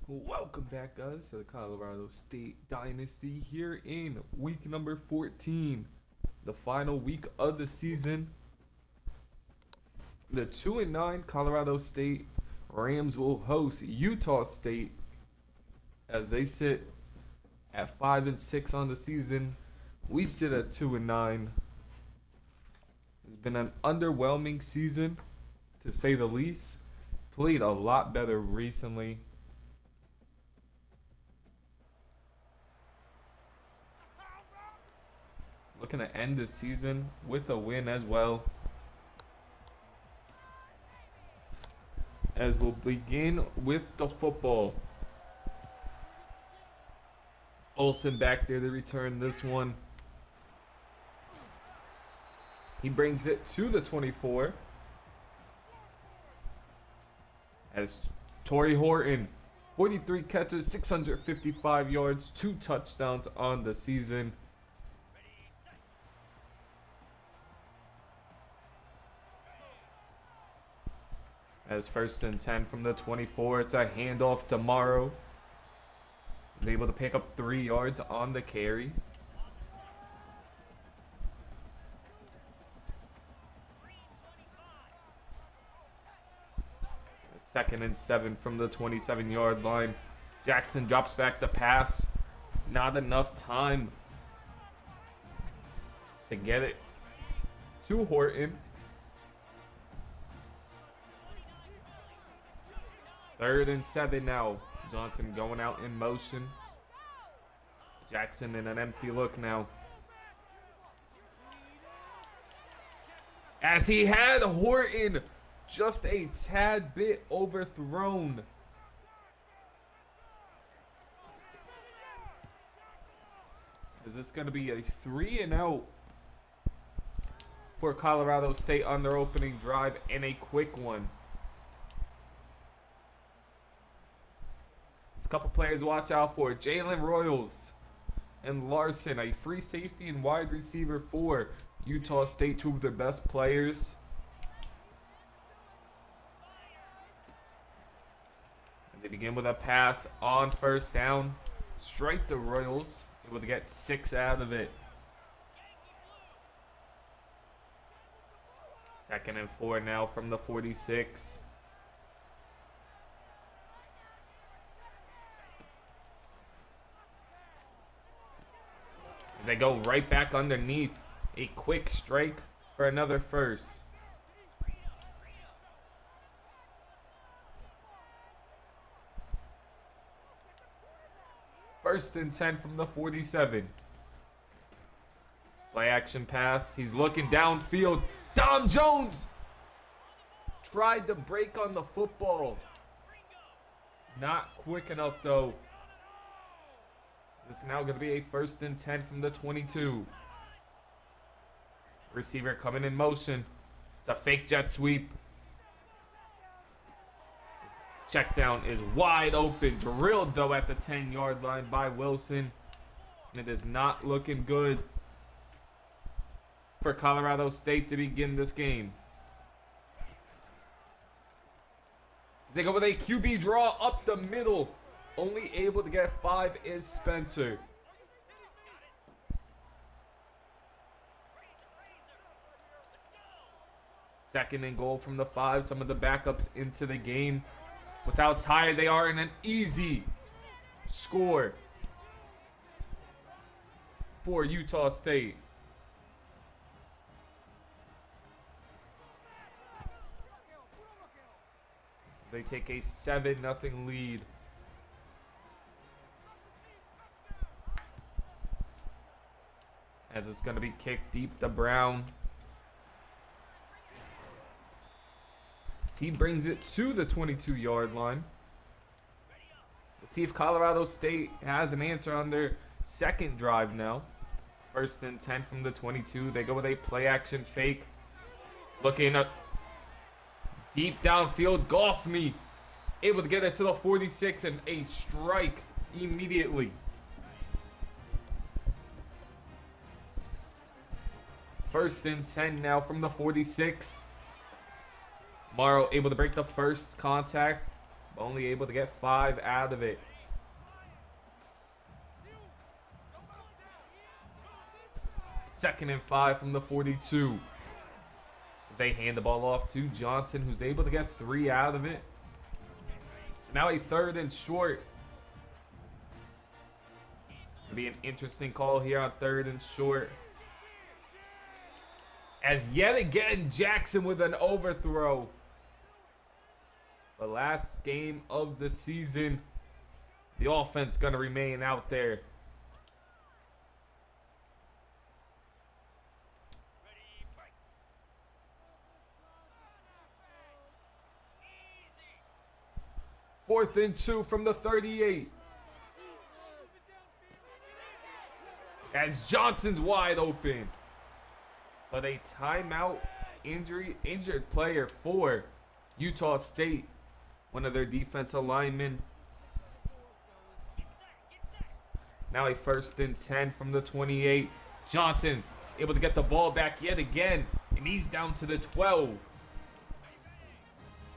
Welcome back, guys, to the Colorado State Dynasty here in week number 14, the final week of the season. The 2-9 Colorado State Rams will host Utah State as they sit at 5-6 on the season. We sit at 2-9. It's been an underwhelming season, to say the least. Played a lot better recently. Looking to end the season with a win as well. As we'll begin with the football. Olsen back there to return this one. He brings it to the 24. As Torrey Horton, 43 catches, 655 yards, 2 touchdowns on the season. As 1st and 10 from the 24, it's a handoff to Morrow. He's able to pick up 3 yards on the carry. A 2nd and 7 from the 27-yard line. Jackson drops back the pass. Not enough time to get it to Horton. 3rd and 7 now. Johnson going out in motion. Jackson in an empty look now. As he had Horton just a tad bit overthrown. Is this going to be a 3-and-out for Colorado State on their opening drive, and a quick one? A couple players to watch out for. Jalen Royals and Larson, a free safety and wide receiver for Utah State, 2 of their best players. And they begin with a pass on 1st down. Strike the Royals, able to get 6 out of it. 2nd and 4 now from the 46. They go right back underneath. A quick strike for another 1st. First and 10 from the 47. Play action pass. He's looking downfield. Dom Jones tried to break on the football. Not quick enough though. It's now going to be a 1st and 10 from the 22. Receiver coming in motion. It's a fake jet sweep. This check down is wide open. Drilled though at the 10-yard line by Wilson. And it is not looking good for Colorado State to begin this game. They go with a QB draw up the middle. Only able to get 5 is Spencer. Second and goal from the 5. Some of the backups into the game. Without tie, they are in an easy score for Utah State. They take a 7-0 lead. As it's going to be kicked deep to Brown. He brings it to the 22-yard line. Let's see if Colorado State has an answer on their 2nd drive now. 1st and 10 from the 22. They go with a play action fake. Looking up deep downfield. Goffney able to get it to the 46 and a strike immediately. 1st and 10 now from the 46. Morrow able to break the first contact. Only able to get 5 out of it. Second and 5 from the 42. They hand the ball off to Johnson, who's able to get 3 out of it. Now a 3rd and short. It'll be an interesting call here on 3rd and short. As yet again, Jackson with an overthrow. The last game of the season. The offense going to remain out there. Fourth and 2 from the 38. As Johnson's wide open. But a timeout injured player for Utah State. One of their defensive linemen. Now a 1st and 10 from the 28. Johnson able to get the ball back yet again. And he's down to the 12.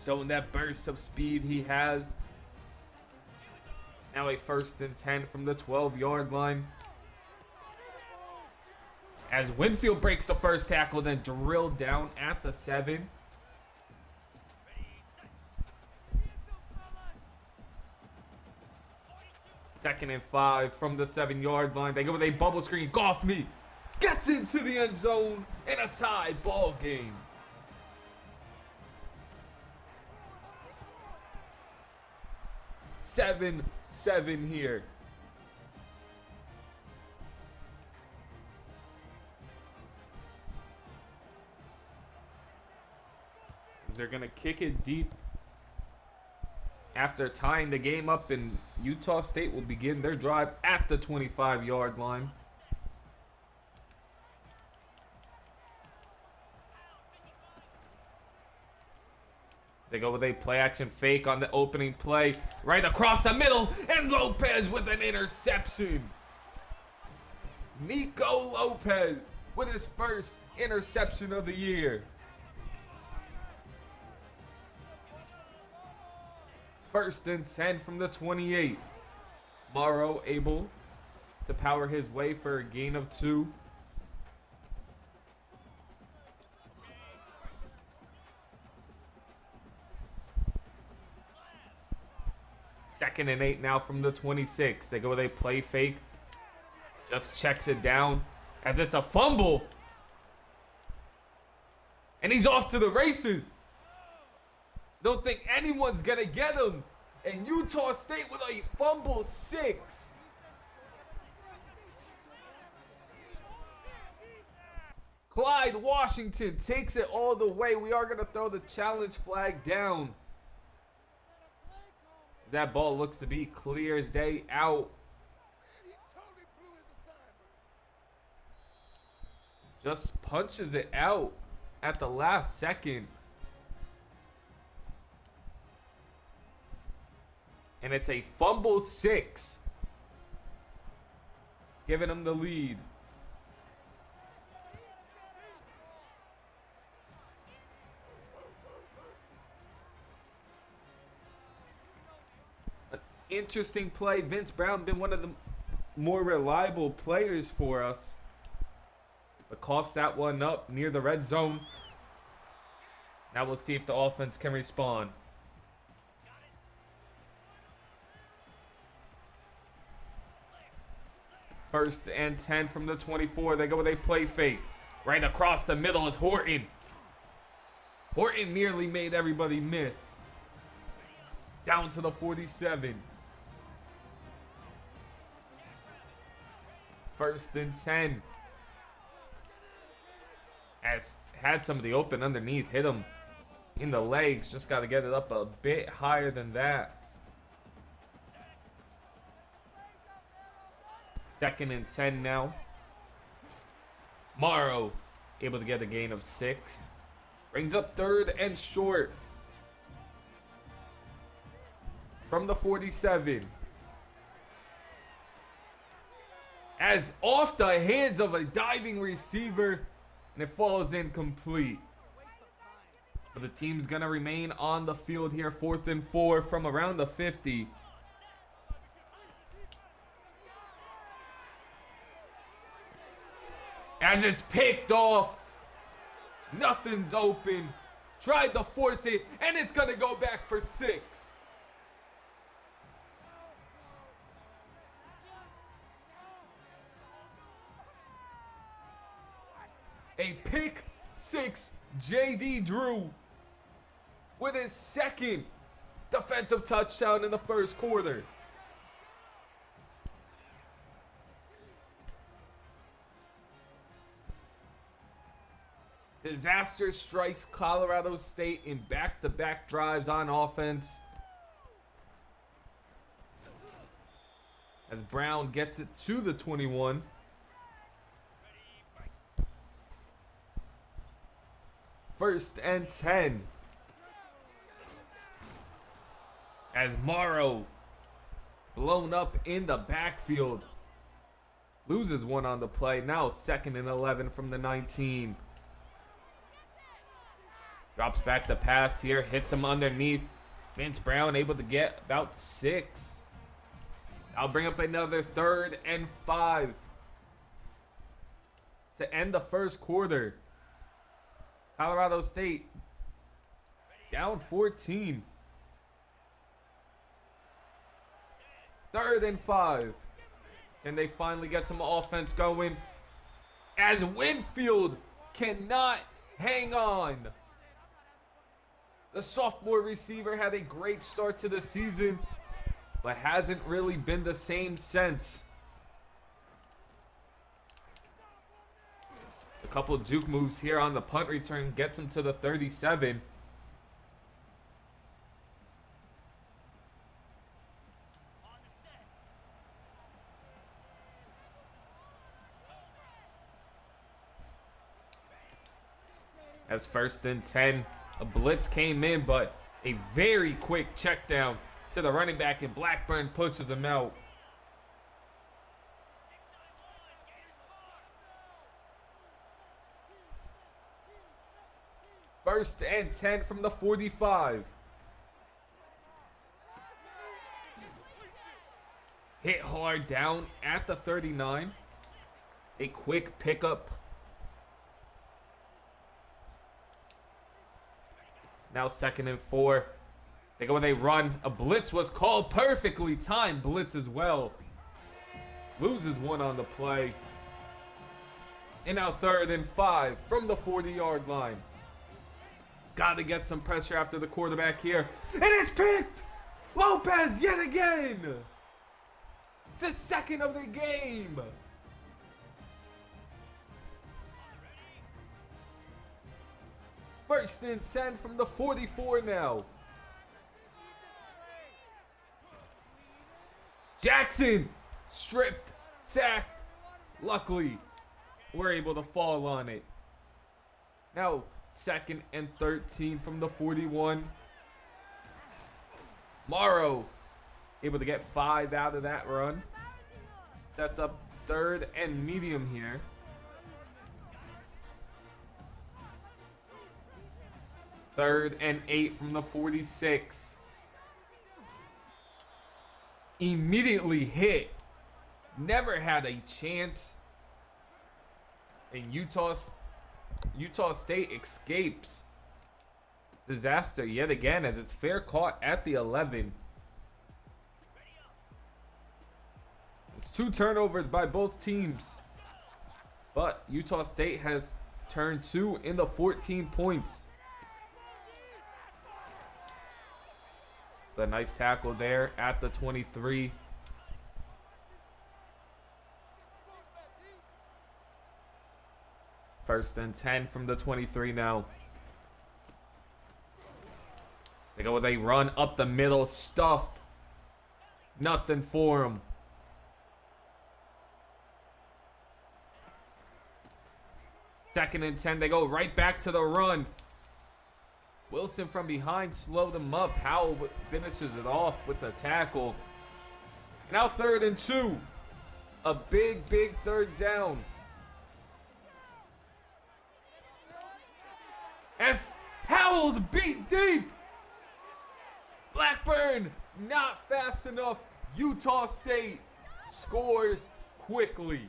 Showing that burst of speed he has. Now a 1st and 10 from the 12-yard line. As Winfield breaks the first tackle, then drilled down at the 7. Second and 5 from the 7-yard line. They go with a bubble screen. Goffney gets into the end zone in a tie ball game. Seven here. They're going to kick it deep after tying the game up, and Utah State will begin their drive at the 25-yard line. They go with a play-action fake on the opening play. Right across the middle, and Lopez with an interception. Nico Lopez with his first interception of the year. First and 10 from the 28. Morrow able to power his way for a gain of 2. Second and 8 now from the 26. They go with a play fake. Just checks it down as it's a fumble. And he's off to the races. Don't think anyone's gonna get him. And Utah State with a fumble 6. Clyde Washington takes it all the way. We are gonna throw the challenge flag down. That ball looks to be clear as day out. Just punches it out at the last second. And it's a fumble 6. Giving him the lead. An interesting play. Vince Brown been one of the more reliable players for us. But coughs that one up near the red zone. Now we'll see if the offense can respond. First and 10 from the 24. They go with a play fake. Right across the middle is Horton. Horton nearly made everybody miss. Down to the 47. First and 10. As had somebody open underneath. Hit him in the legs. Just got to get it up a bit higher than that. Second and 10 now. Morrow able to get a gain of 6. Brings up 3rd and short. From the 47. As off the hands of a diving receiver. And it falls incomplete. But the team's going to remain on the field here, 4th and 4 from around the 50. As it's picked off. Nothing's open. Tried to force it, and it's going to go back for 6. A pick 6, J.D. Drew with his 2nd defensive touchdown in the 1st quarter. Disaster strikes Colorado State in back-to-back drives on offense. As Brown gets it to the 21. First and 10. As Morrow, blown up in the backfield, loses one on the play. Now 2nd and 11 from the 19. Drops back the pass here, hits him underneath. Vince Brown able to get about 6. I'll bring up another 3rd and 5 to end the 1st quarter. Colorado State down 14. 3rd and 5. Can they finally get some offense going? As Winfield cannot hang on. The sophomore receiver had a great start to the season, but hasn't really been the same since. A couple juke moves here on the punt return gets him to the 37. As 1st and 10, a blitz came in, but a very quick check down to the running back, and Blackburn pushes him out. First and 10 from the 45. Hit hard down at the 39. A quick pickup. Now 2nd and 4. They go with a run. A blitz was called. Perfectly timed blitz as well. Loses one on the play. And now 3rd and 5 from the 40-yard line. Got to get some pressure after the quarterback here. And it's picked! Lopez yet again! The 2nd of the game! First and 10 from the 44 now. Jackson stripped, sacked. Luckily, we're able to fall on it. Now 2nd and 13 from the 41. Morrow able to get 5 out of that run. Sets up 3rd and medium here. Third and 8 from the 46. Immediately hit. Never had a chance. And Utah State escapes. Disaster yet again as it's fair caught at the 11. It's 2 turnovers by both teams. But Utah State has turned 2 into 14 points. A nice tackle there at the 23. First and 10 from the 23 now. They go with a run up the middle, stuffed. Nothing for him. Second and 10, they go right back to the run. Wilson from behind slowed him up. Howell finishes it off with the tackle. Now 3rd and 2. A big 3rd down. As Owls beat deep. Blackburn not fast enough. Utah State scores quickly.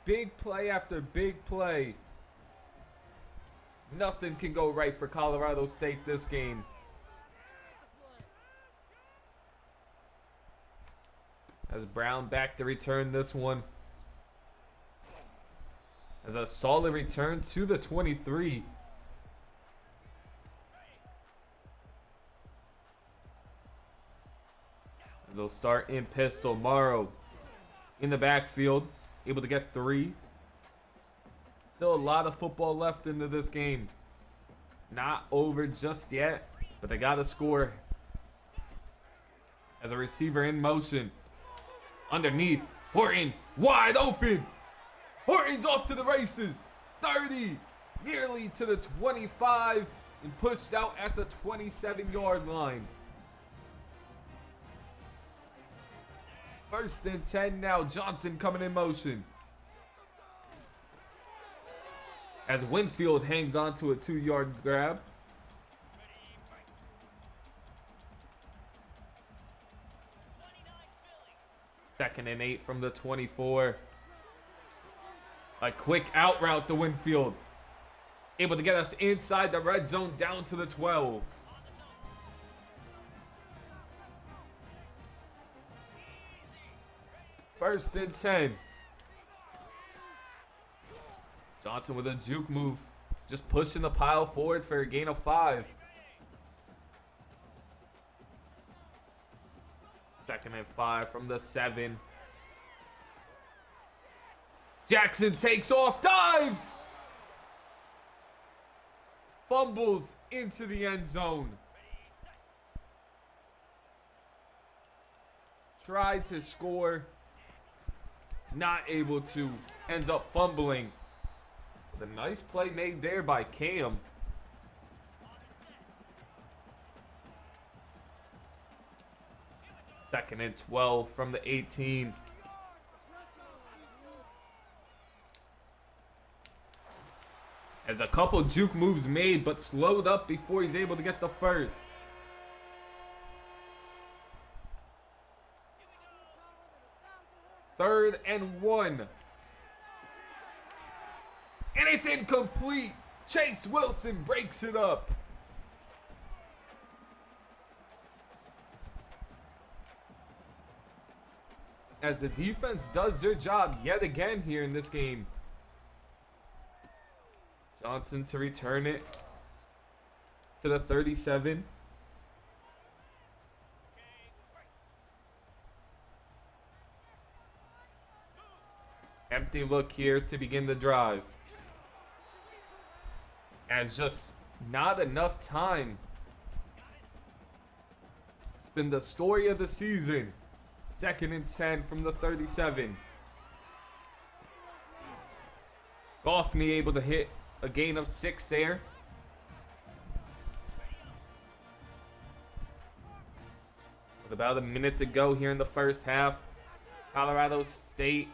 Big play after big play. Nothing can go right for Colorado State this game. As Brown back to return this one. As a solid return to the 23. As they'll start in pistol. Morrow in the backfield. Able to get 3. Still a lot of football left into this game. Not over just yet, but they got to score. As a receiver in motion. Underneath. Horton wide open. Horton's off to the races. 30. Nearly to the 25. And pushed out at the 27-yard line. First and 10 now. Johnson coming in motion. As Winfield hangs on to a 2-yard grab. Second and 8 from the 24. A quick out route to Winfield. Able to get us inside the red zone down to the 12. First and 10. Johnson with a juke move. Just pushing the pile forward for a gain of 5. Second and 5 from the 7. Jackson takes off, dives! Fumbles into the end zone. Tried to score. Not able to. Ends up fumbling. The nice play made there by Cam. Second and 12 from the 18. As a couple juke moves made, but slowed up before he's able to get the first. Third and 1. And it's incomplete. Chase Wilson breaks it up. As the defense does their job yet again here in this game. Johnson to return it to the 37. Empty look here to begin the drive. As just not enough time. It's been the story of the season. Second and 10 from the 37. Goffney able to hit a gain of 6 there. With about a minute to go here in the first half. Colorado State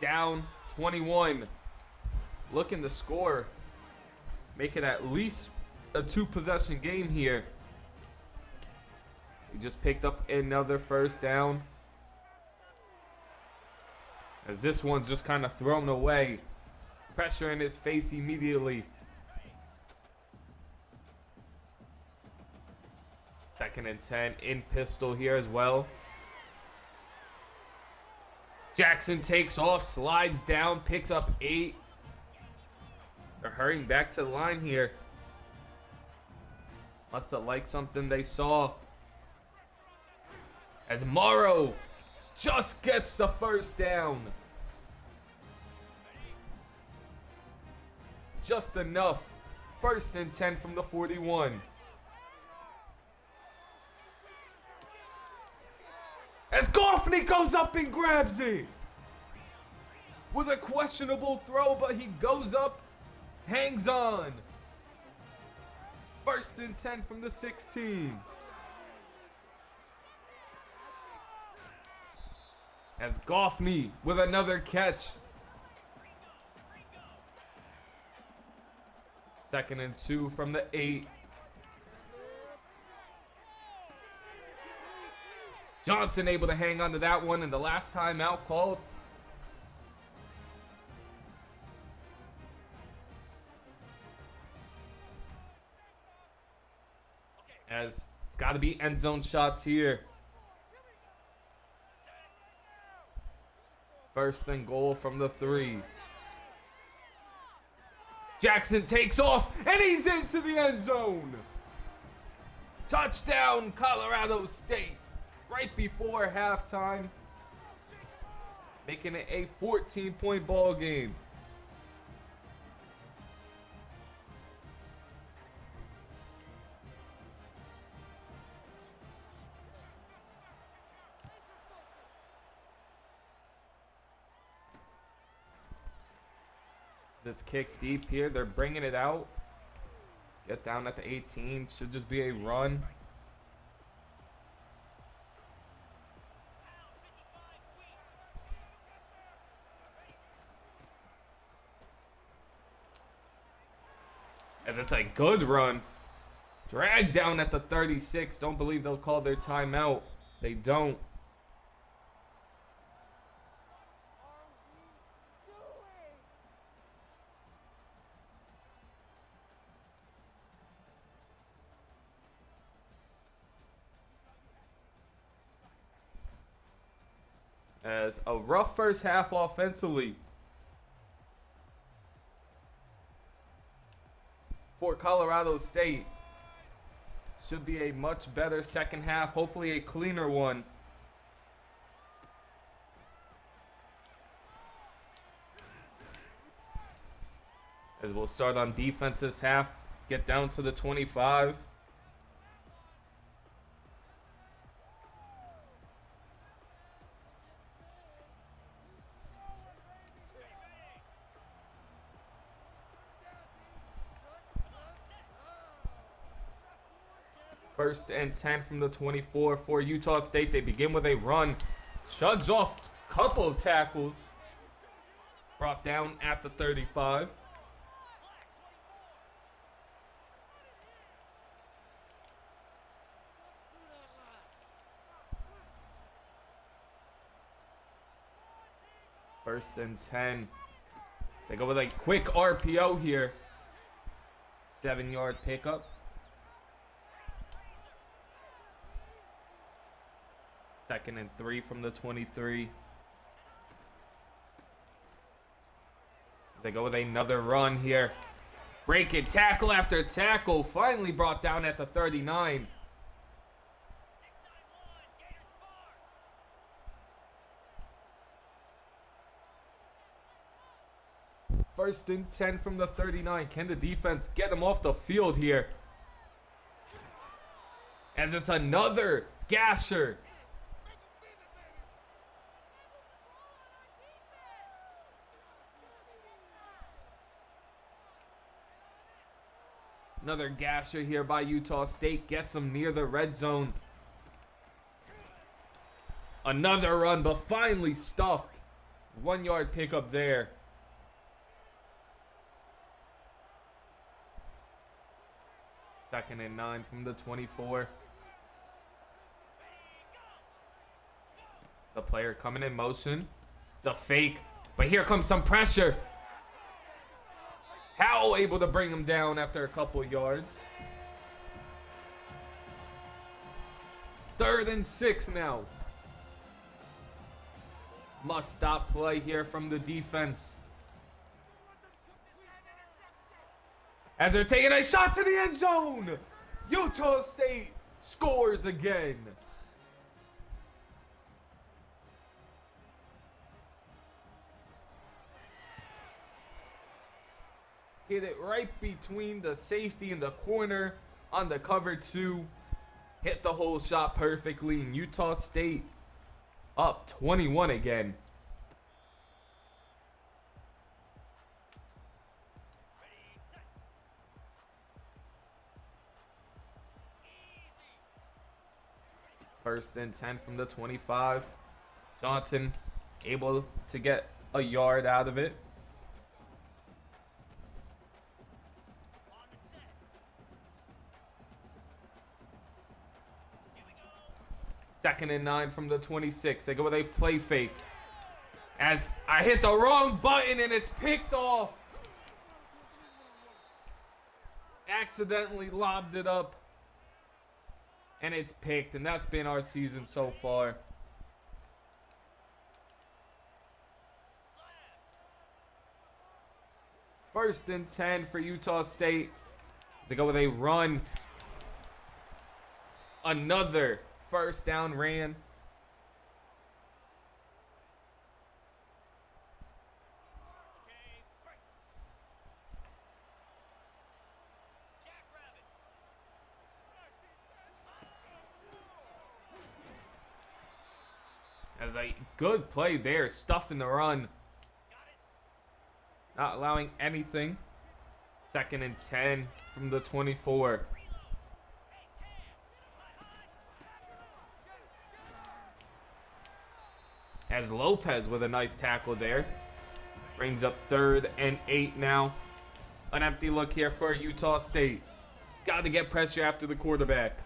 down 21. Looking to score. Make it at least a 2-possession game here. He just picked up another first down. As this one's just kind of thrown away. Pressure in his face immediately. Second and 10 in pistol here as well. Jackson takes off, slides down, picks up 8. They're hurrying back to the line here. Must have liked something they saw. As Morrow just gets the first down. Just enough. First and 10 from the 41. As Goffney goes up and grabs it. Was a questionable throw, but he goes up, hangs on. First and 10 from the 16. As Goffney with another catch. 2nd and 2 from the 8. Johnson able to hang on to that one, and the last timeout called. As it's got to be end zone shots here. 1st and goal from the 3. Jackson takes off, and he's into the end zone. Touchdown, Colorado State. Right before halftime, making it a 14-point ball game. It's kicked deep here. They're bringing it out. Get down at the 18. Should just be a run. As it's a good run. Dragged down at the 36. Don't believe they'll call their timeout. They don't. As a rough first half offensively for Colorado State. Should be a much better second half, hopefully a cleaner one. As we'll start on defense this half, get down to the 25. First and 10 from the 24 for Utah State. They begin with a run. Shrugs off a couple of tackles. Brought down at the 35. First and 10. They go with a quick RPO here. 7-yard pickup. 2nd and 3 from the 23. They go with another run here. Break it, tackle after tackle. Finally brought down at the 39. First and 10 from the 39. Can the defense get them off the field here? As it's another gasher. Another gasher here by Utah State. Gets them near the red zone. Another run, but finally stuffed. 1-yard pickup there. Second and 9 from the 24. The player coming in motion. It's a fake, but here comes some pressure. Howell able to bring him down after a couple yards. 3rd and 6 now. Must stop play here from the defense. As they're taking a shot to the end zone. Utah State scores again. Hit it right between the safety and the corner on the cover 2. Hit the whole shot perfectly, and Utah State up 21 again. First and 10 from the 25. Johnson able to get a yard out of it. Second and 9 from the 26. They go with a play fake. As I hit the wrong button and it's picked off. Accidentally lobbed it up. And it's picked. And that's been our season so far. First and 10 for Utah State. They go with a run. Another first down ran. As a good play there, stuffing the run. Not allowing anything. Second and 10 from the 24. As Lopez with a nice tackle there. Brings up 3rd and 8 now. An empty look here for Utah State. Got to get pressure after the quarterback.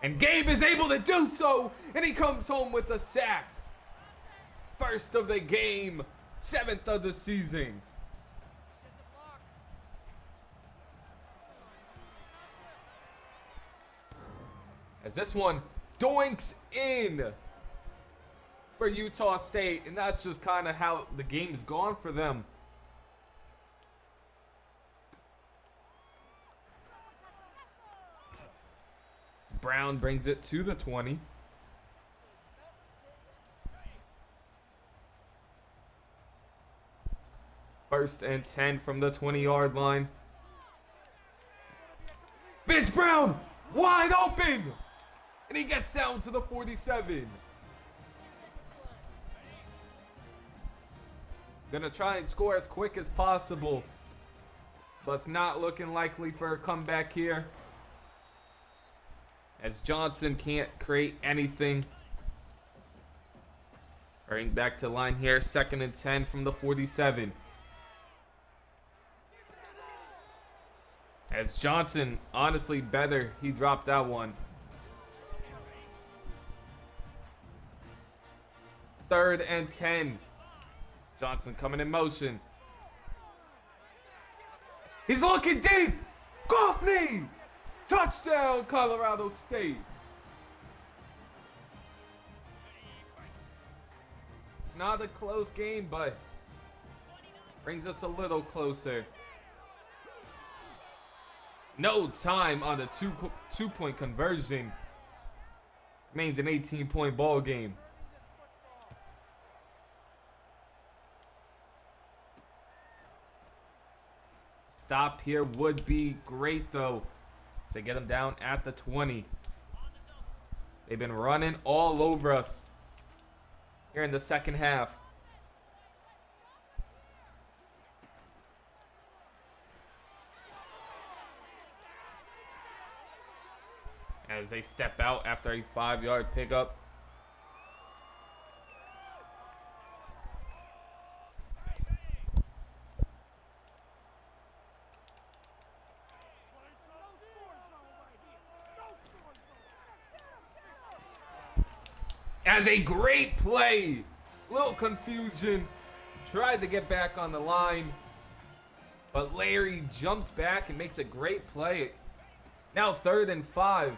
And Gabe is able to do so, and he comes home with a sack. First of the game, 7th of the season. As this one doinks in for Utah State, and that's just kind of how the game's gone for them. Brown brings it to the 20. First and 10 from the 20-yard line. Vince Brown, wide open! And he gets down to the 47. Gonna try and score as quick as possible. But it's not looking likely for a comeback here. As Johnson can't create anything. Hurrying back to the line here. Second and 10 from the 47. As Johnson, honestly better. He dropped that one. 3rd and 10. Johnson coming in motion. He's looking deep. Goffney! Touchdown, Colorado State. It's not a close game, but brings us a little closer. No time on the two-point conversion. Remains an 18-point ball game. Stop here would be great, though. So they get them down at the 20. They've been running all over us here in the second half. As they step out after a 5-yard pickup. As a great play. Little confusion. Tried to get back on the line. But Larry jumps back and makes a great play. Now 3rd and 5.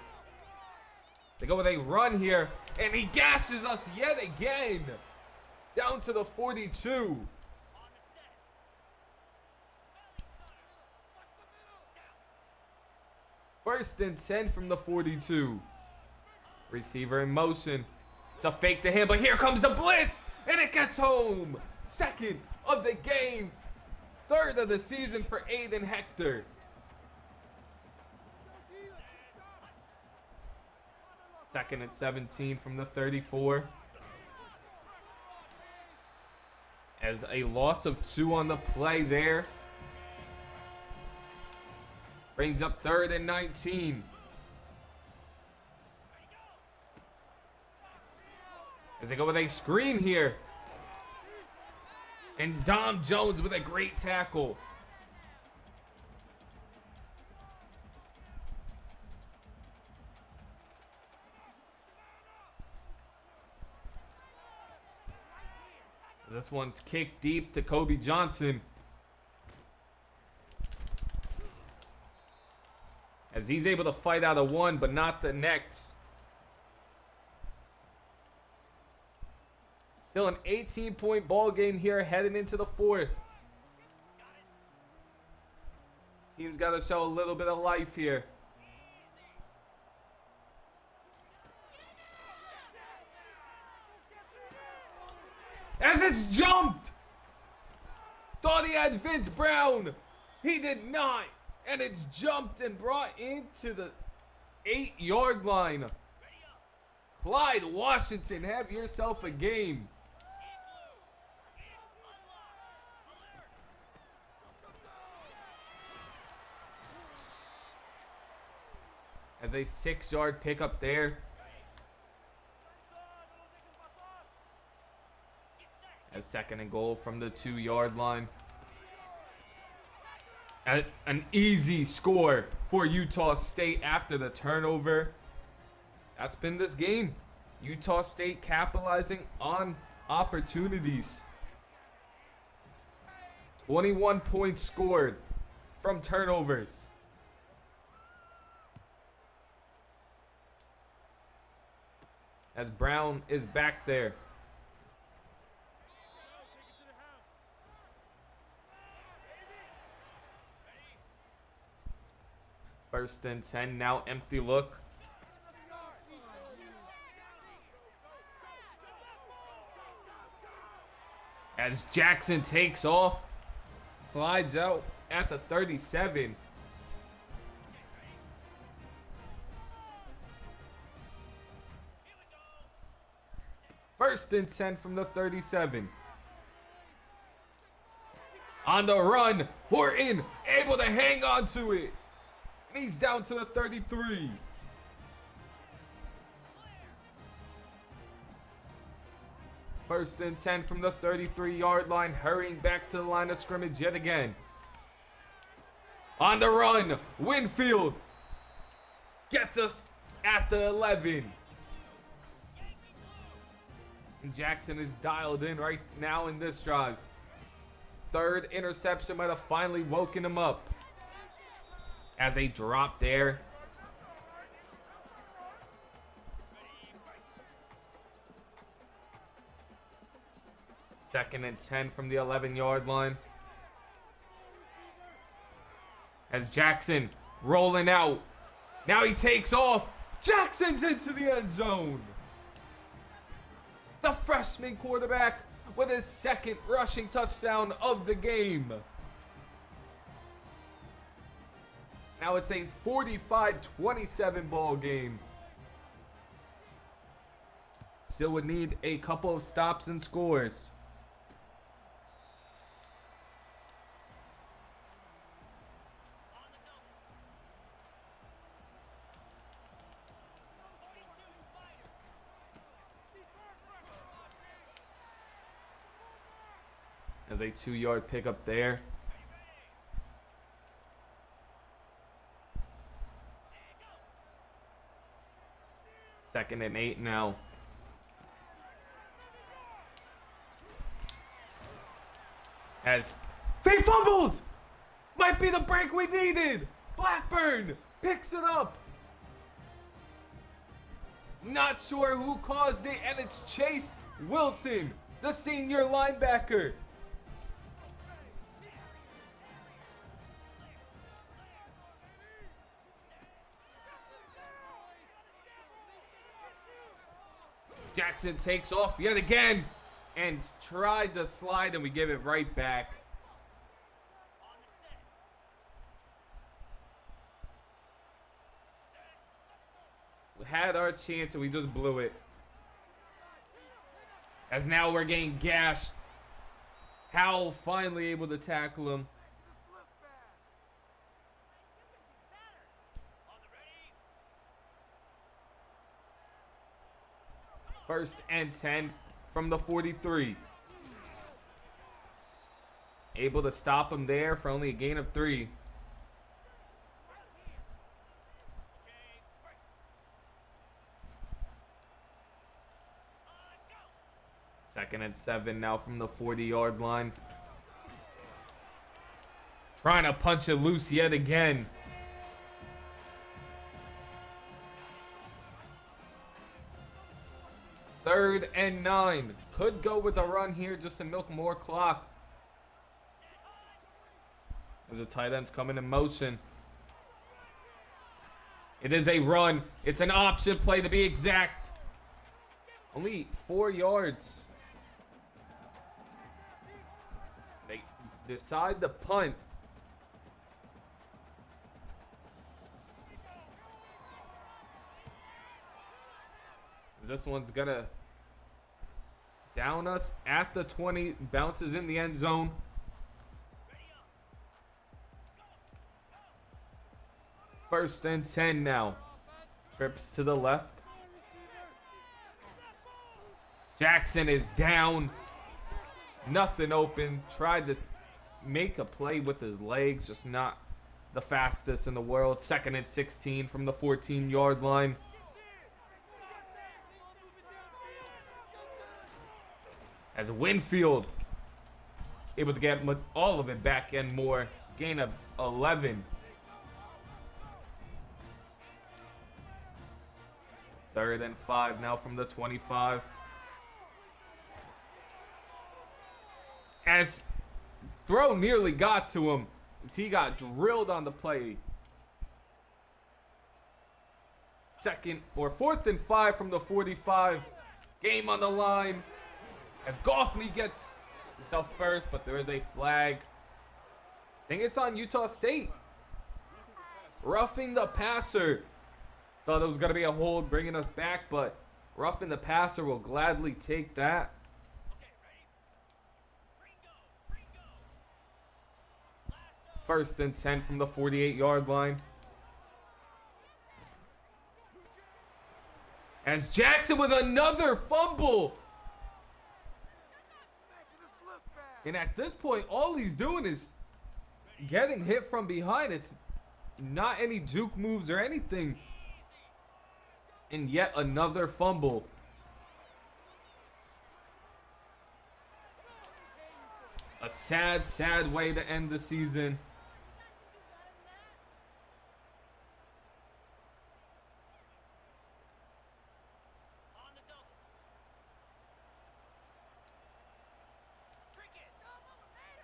They go with a run here. And he gashes us yet again. Down to the 42. First and 10 from the 42. Receiver in motion. It's a fake to him, but here comes the blitz, and it gets home. 2nd of the game, 3rd of the season for Aiden Hector. Second and 17 from the 34. As a loss of 2 on the play there. Brings up 3rd and 19. As they go with a screen here. And Dom Jones with a great tackle. This one's kicked deep to Kobe Johnson. As he's able to fight out of one, but not the next. Still an 18-point ball game here heading into the fourth. Team's got to show a little bit of life here. As it's jumped! Thought he had Vince Brown. He did not. And it's jumped and brought into the 8-yard line. Clyde Washington, have yourself a game. As a 6-yard pickup there. As second and goal from the 2-yard line. An easy score for Utah State after the turnover. That's been this game. Utah State capitalizing on opportunities. 21 points scored from turnovers. As Brown is back there. First and 10, now empty look. As Jackson takes off, slides out at the 37. First and 10 from the 37. On the run, Horton able to hang on to it. And he's down to the 33. First and 10 from the 33-yard line, hurrying back to the line of scrimmage yet again. On the run, Winfield gets us at the 11. And Jackson is dialed in right now in this drive. Third interception might have finally woken him up. As a drop there. Second and 10 from the 11-yard line. As Jackson rolling out. Now he takes off. Jackson's into the end zone. The freshman quarterback with his second rushing touchdown of the game. Now it's a 45-27 ball game. Still would need a couple of stops and scores. As a 2-yard pickup there. Second and 8 now. As he fumbles! Might be the break we needed! Blackburn picks it up! Not sure who caused it, and it's Chase Wilson, the senior linebacker. Jackson takes off yet again and tried to slide, and we give it right back. We had our chance and we just blew it. As now we're getting gashed. Howell finally able to tackle him. First and 10 from the 43. Able to stop him there for only a gain of 3. Second and 7 now from the 40-yard line. Trying to punch it loose yet again. Third and 9. Could go with a run here just to milk more clock. As the tight end's coming in motion. It is a run. It's an option play to be exact. Only 4 yards. They decide to punt. This one's gonna down us at the 20. Bounces in the end zone. First and 10 now. Trips to the left. Jackson is down. Nothing open. Tried to make a play with his legs. Just not the fastest in the world. Second and 16 from the 14-yard line. As Winfield able to get all of it back and more. Gain of 11. Third and 5 now from the 25. As throw nearly got to him, as he got drilled on the play. Fourth and 5 from the 45. Game on the line. As Goffney gets the first, but there is a flag. I think it's on Utah State. Roughing the passer. Thought it was going to be a hold bringing us back, but roughing the passer will gladly take that. First and 10 from the 48-yard line. As Jackson with another fumble. And at this point, all he's doing is getting hit from behind. It's not any juke moves or anything. And yet another fumble. A sad, sad way to end the season.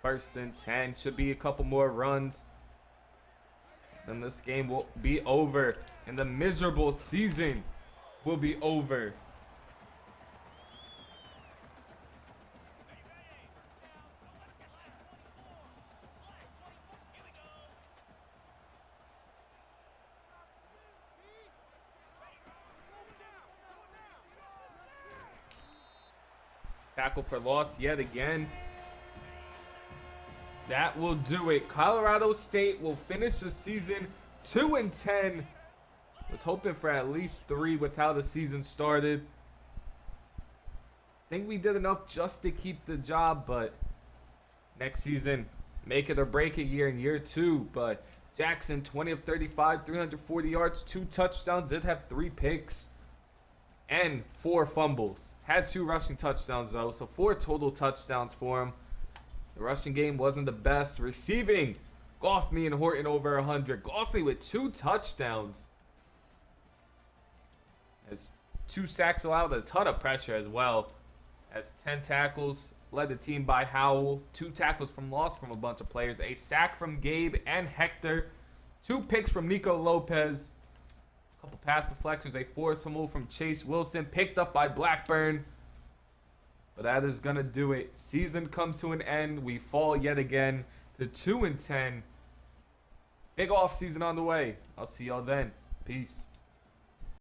First and 10. Should be a couple more runs. Then this game will be over. And the miserable season will be over. Tackle for loss yet again. That will do it. Colorado State will finish the season 2-10. Was hoping for at least 3 with how the season started. Think we did enough just to keep the job, but next season, make it or break it year in year 2. But Jackson, 20 of 35, 340 yards, 2 touchdowns. Did have 3 picks and 4 fumbles. Had 2 rushing touchdowns, though, so 4 total touchdowns for him. The rushing game wasn't the best. Receiving, Goffney and Horton over 100. Goffney with 2 touchdowns. Has 2 sacks allowed, a ton of pressure as well. Has 10 tackles, led the team by Howell. 2 tackles from loss from a bunch of players. A sack from Gabe and Hector. 2 picks from Nico Lopez. A couple pass deflections. A forced fumble from Chase Wilson. Picked up by Blackburn. But that is going to do it. Season comes to an end. We fall yet again to 2-10. Big off season on the way. I'll see y'all then. Peace.